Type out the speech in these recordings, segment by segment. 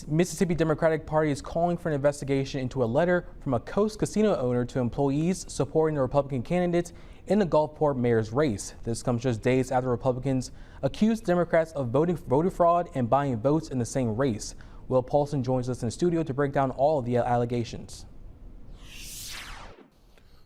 Mississippi Democratic Party is calling for an investigation into a letter from a Coast Casino owner to employees supporting the Republican candidates in the Gulfport mayor's race. This comes just days after Republicans accused Democrats of voter fraud and buying votes in the same race. Will Paulson joins us in the studio to break down all of the allegations.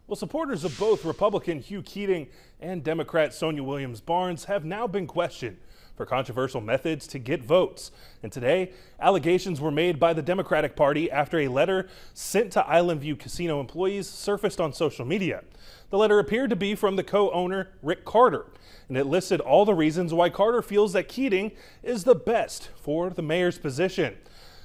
Well, supporters of both Republican Hugh Keating and Democrat Sonia Williams Barnes have now been questioned for controversial methods to get votes. And today, allegations were made by the Democratic Party after a letter sent to Island View Casino employees surfaced on social media. The letter appeared to be from the co-owner, Rick Carter, and it listed all the reasons why Carter feels that Keating is the best for the mayor's position.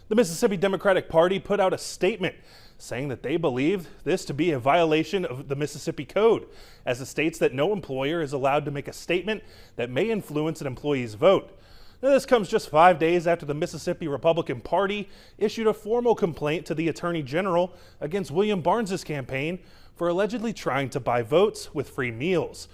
The Mississippi Democratic Party put out a statement saying that they believe this to be a violation of the Mississippi Code, as it states that no employer is allowed to make a statement that may influence an employee's vote. Now, this comes just 5 days after the Mississippi Republican Party issued a formal complaint to the Attorney General against William Barnes' campaign for allegedly trying to buy votes with free meals.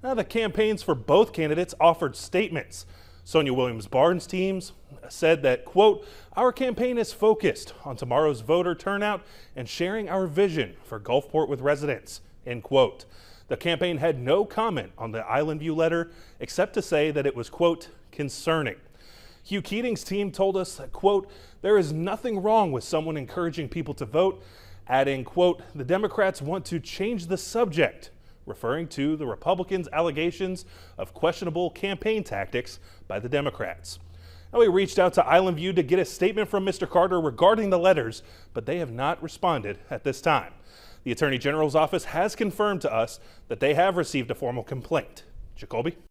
Now, the campaigns for both candidates offered statements. Sonia Williams Barnes' teams said that, quote, "Our campaign is focused on tomorrow's voter turnout and sharing our vision for Gulfport with residents," end quote. The campaign had no comment on the Island View letter except to say that it was, quote, "concerning." Hugh Keating's team told us that, quote, "There is nothing wrong with someone encouraging people to vote," adding, quote, "The Democrats want to change the subject," referring to the Republicans' allegations of questionable campaign tactics by the Democrats. Now, we reached out to Island View to get a statement from Mr. Carter regarding the letters, but they have not responded at this time. The Attorney General's office has confirmed to us that they have received a formal complaint. Jacoby?